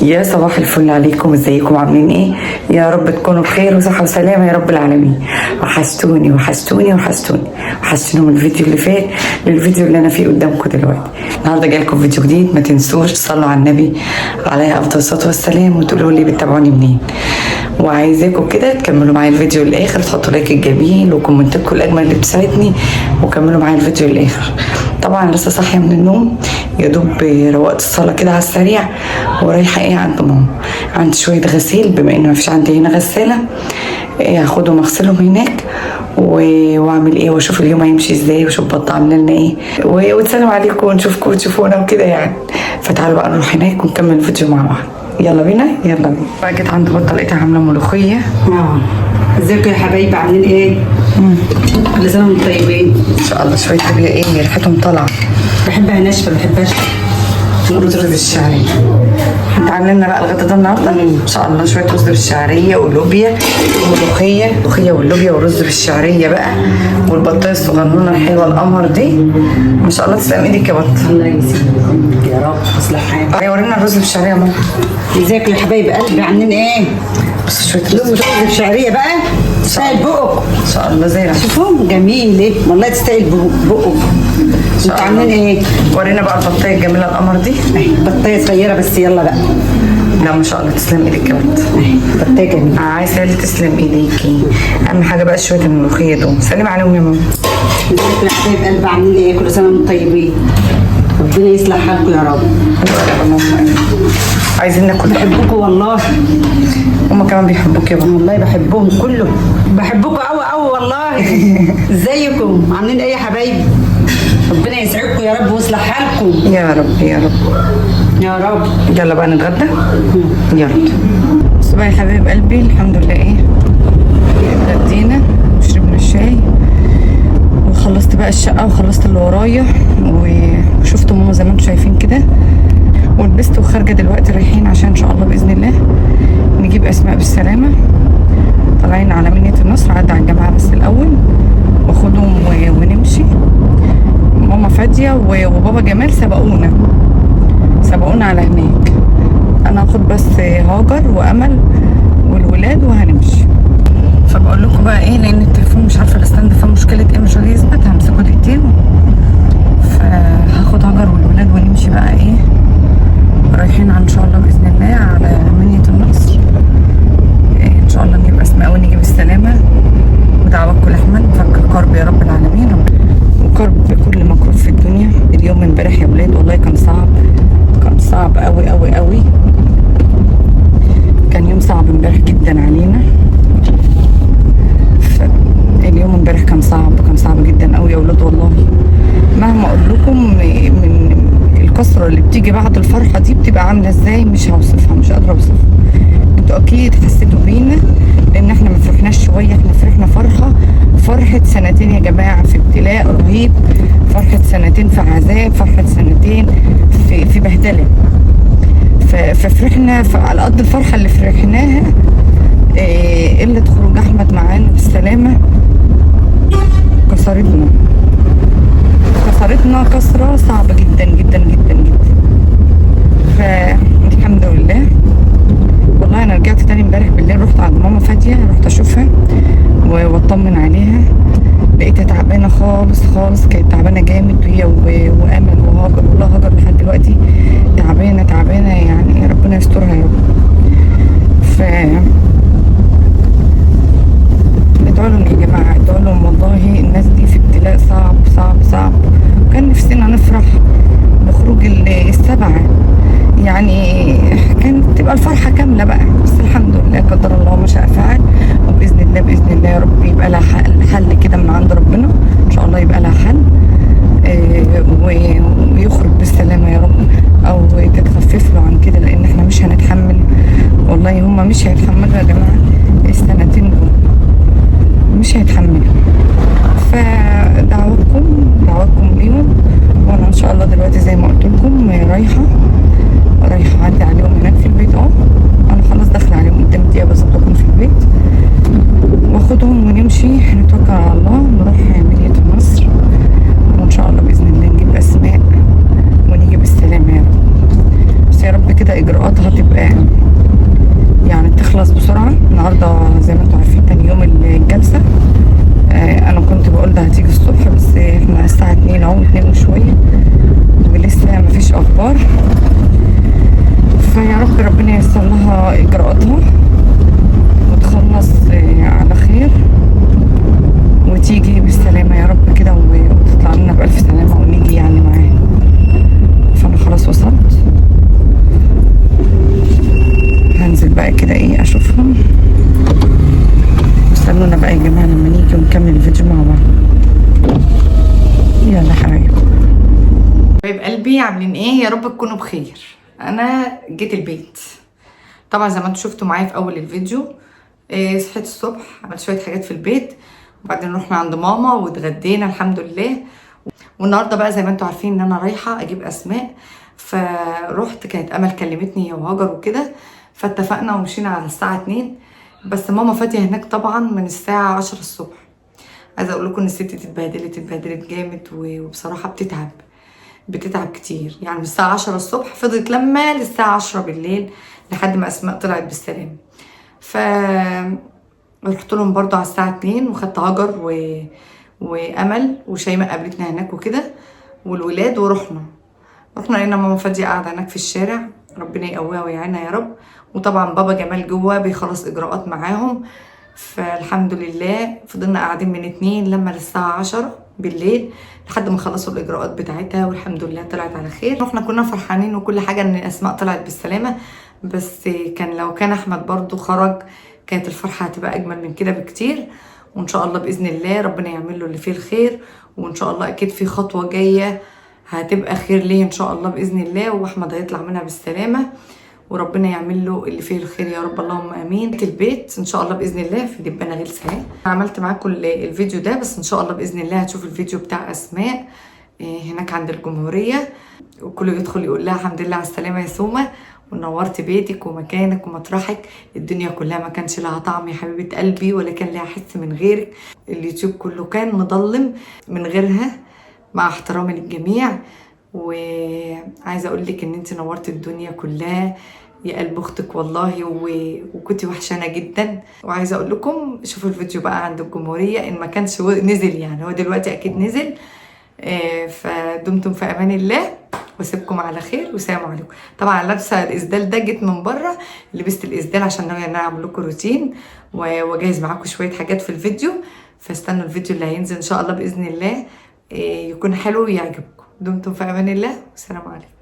يا صباح الفل عليكم، ازيكم عاملين ايه؟ يا رب تكونوا بخير وصحة وسلامة يا رب العالمين. وحشتوني وحشتوني وحشتوني وحشتوني من الفيديو اللي فات للفيديو اللي انا فيه قدامكم دلوقتي. النهارده جاي لكم فيديو جديد، ما تنسوش تصلوا على النبي عليه افضل الصلاة والسلام وتقولوا لي بتتابعوني منين. وعايزاكم كده تكملوا معايا الفيديو للاخر، تحطوا لايك الجميل وكومنتاتكم الاجمل اللي بتساعدني، وكملوا معايا الفيديو للاخر. طبعا لسه صاحيه من النوم، يا دوب روقت الصلاه كده على السريع ورايحه عند ماما. عندي شويه غسيل، بما ان مفيش عندي هنا غساله هاخدهم اغسلهم هناك واعمل واشوف اليوم هيمشي ازاي، واشوف بطه عامله لنا وتسلم عليكم ونشوفكم وتشوفونا وكده يعني. فتعالوا بقى نروح هناك ونكمل الفيديو مع بعض. يلا بينا يلا بينا. بقى جيت عند بطه لقيتها عامله ملوخيه. ازيكم يا حبايبي، عاملين ايه؟ كل سنه وانتم طيبين ان شاء الله. شويه لوبيا ريحتهم طالعه. بحبها ناشفه، ما بحبهاش رز بالشعريه. انت عاملين لنا بقى الغدا ده النهارده ان شاء الله شويه رز بالشعريه ولوبيا وملوخيه واللوبيا والرز بالشعريه بقى، والبطايه الصغنونه الحلوه القمر دي. ما شاء الله تسلم ايدك يا بطه. الله يسلمك يا رب، تصلح حالك. ورينا الرز بالشعريه يا ماما. ازيكم يا حبايب قلبي، عاملين ايه؟ بس شويه رز بالشعريه بقى تستاهل بقك ان شاء الله. زي شوفهم جميل ايه والله، تستاهل بقك. انتوا عاملين ايه؟ ورينا بقى البطايه الجميله القمر دي. بطايه صغيره بس، يلا بقى. لا ما شاء الله تسلم ايدك يا بطه. بطايه جميله. عايزه اللي تسلم ايديكي. اهم حاجه بقى شويه الملوخيه دول، سلم عليهم يا ماما. ازيكم يا حبايب قلبي، عاملين ايه؟ كل سنه وانتم طيبين، ربنا يصلح حالكم يا رب. عايزين ناكل. بحبكم والله. هما كمان بيحبوك يا بابا. والله بحبهم كلهم، بحبكم قوي قوي والله. ازيكم عاملين ايه يا حبايبي؟ ربنا يسعدكم يا رب ويصلح حالكم يا رب يا رب يا رب. يلا بقى نتغدى. يلا. بصوا بقى يا حبايب قلبي، الحمد لله اتغدينا وشربنا الشاي وخلصت بقى الشقه وخلصت اللي ورايا وشفت ماما زي ما انتم شايفين كده، ولبست وخارجه دلوقتي رايحين عشان ان شاء الله باذن الله نجيب اسماء بالسلامه. طالعين على مدينه النصر، عدى على الجامعه بس الاول واخدهم ونمشي. ماما فاديه وبابا جمال سبقونا على هناك. انا هاخد بس هاجر وامل والولاد وهنمشي. فبقول لكم بقى لان التليفون مش عارفه الستاند فيه مشكله مش راضي يثبت، همسكه دقيقتين. فهاخد هاجر والولاد ونمشي بقى رايحين ان شاء الله باذن الله على مدينه النصر. ان شاء الله نجيب اسماء ونجيب السلامه. ودعواتكم لاحمد فك الكرب يا رب العالمين، وكرب كل مكروه في الدنيا. اليوم امبارح يا ولاد والله كان صعب قوي قوي قوي. كان يوم صعب امبارح جدا علينا. اليوم امبارح كان صعب جدا قوي يا ولاد والله. مهما اقول لكم من الكسره اللي بتيجي بعد الفرحه دي بتبقى عامله ازاي، مش هوصفها، مش قادره اوصفها. انتوا اكيد حسيتوا بينا لان احنا ما فرحناش شويه، احنا فرحنا فرحه سنتين يا جماعه في ابتلاء رهيب، فرحه سنتين في عذاب، فرحه سنتين في بهدله. ففرحنا على قد الفرحه اللي فرحناها قله خروج احمد معانا بالسلامه كسرتنا كسره صعبه جدا جدا جدا جدا. فالحمد لله والله. انا رجعت تاني امبارح بالليل، رحت عند ماما فاديه، رحت اشوفها واطمن عليها. لقيتها تعبانه خالص، كانت تعبانه جامد هي وامل وهاجر. والله هاجر لحد دلوقتي تعبانه يعني، ربنا يسترها يا رب. ادعوا لهم يا جماعه، ادعوا لهم والله. الناس دي في ابتلاء صعب. وكان نفسنا نفرح بخروج السبعه يعني، كانت تبقى الفرحه كامله بقى، بس الحمد لله قدر الله ما شاء فعل. وباذن الله يا رب يبقى لها حل كده من عند ربنا ان شاء الله، يبقى لها حل ويخرج بالسلامه يا رب، او تتخفف له عن كده، لان احنا مش هنتحمل والله. هما مش هيتحملوا يا جماعه السنتين دول، مش هيتحملوا. فدعواتكم ليهم. وانا ان شاء الله دلوقتي زي ما قلت لكم رايحه اعدي عليهم هناك في البيت. انا خلاص داخله عليهم قدام دقيقه بالظبط اكون في البيت، واخدهم ونمشي. نتوكل على الله نروح مدينه النصر، وان شاء الله باذن الله نجيب اسماء ونيجي بالسلامه يا رب. بس يا رب كده اجراءاتها الله تبقى يعني تخلص بسرعة. النهاردة زي ما انتوا عارفين تاني يوم الجلسة. انا كنت بقول ده هتيجي الصبح، بس احنا الساعة 2 اهو، 2 وشوية، ولسه مفيش اخبار. فيا رب ربنا ييسر لها اجراءاتها وتخلص على خير وتيجي بالسلامة يا رب كده، وتطلع لنا بألف سلامة ونيجي يعني معاها. فانا خلاص وصلت، هنزل بقى كده ايه اشوفهم. استنونا بقى يا جماعة لما نيجي ونكمل الفيديو مع بعض. يلا حبايبي قلبي، عاملين ايه؟ يا رب تكونوا بخير. انا جيت البيت طبعا زي ما انتوا شفتوا معايا في اول الفيديو. صحيت الصبح عملت شويه حاجات في البيت، وبعدين رحنا عند ماما واتغدينا الحمد لله. والنهارده بقى زي ما انتوا عارفين ان انا رايحه اجيب اسماء، فروحت كانت امل كلمتني هي وهاجر وكده، فاتفقنا ومشينا على الساعه 2. بس ماما فاتيه هناك طبعا من الساعه 10 الصبح. عايزه اقول لكم ان الست دي اتبهدلت جامد، وبصراحه بتتعب كتير. يعني من الساعه 10 الصبح فضلت لما للساعه 10 بالليل لحد ما اسماء طلعت بالسلام. ف رحت لهم برضو على الساعه 2 وخدت هاجر وامل وشيماء قابلتنا هناك وكده والولاد، ورحنا لقينا ماما فاديه قاعده هناك في الشارع، ربنا يقويها ويعينها يا رب. وطبعا بابا جمال جوه بيخلص اجراءات معاهم. فالحمد لله فضلنا قاعدين من 2 لما للساعه 10 بالليل لحد ما خلصوا الاجراءات بتاعتها، والحمد لله طلعت على خير. احنا كنا فرحانين وكل حاجه ان اسماء طلعت بالسلامه، بس لو كان احمد برضو خرج كانت الفرحه هتبقى اجمل من كده بكتير. وان شاء الله باذن الله ربنا يعمل له اللي فيه الخير، وان شاء الله اكيد في خطوه جايه هتبقى خير ليه ان شاء الله باذن الله، واحمد هيطلع منها بالسلامه وربنا يعمل له اللي فيه الخير يا رب، اللهم امين. البيت ان شاء الله باذن الله في دبانه غلسه اهي. عملت معاكم الفيديو ده، بس ان شاء الله باذن الله هتشوفوا الفيديو بتاع اسماء هناك عند الجمهوريه، وكله يدخل يقول لها الحمد لله على السلامه يا سومه، ونورت بيتك ومكانك ومطرحك. الدنيا كلها ما كانش لها طعم يا حبيبه قلبي، ولا كان لها حس من غيرك. اليوتيوب كله كان مضلم من غيرها، مع احترامي للجميع. وعايزه اقول لك ان انت نورت الدنيا كلها يا قلب اختك والله، وكنتي وحشانه جدا. وعايزه اقول لكم شوفوا الفيديو بقى عند الجمهوريه ان ما كانش نزل، يعني هو دلوقتي اكيد نزل. فدمتم في امان الله واسيبكم على خير وسلام عليكم. طبعا لابسه الاسدال ده جيت من بره، لبست الاسدال عشان ناويه ان انا اعمل لكم روتين واجهز معاكم شويه حاجات في الفيديو. فاستنوا الفيديو اللي هينزل ان شاء الله باذن الله يكون حلو ويعجبكم. دمتم في امان الله والسلام عليكم.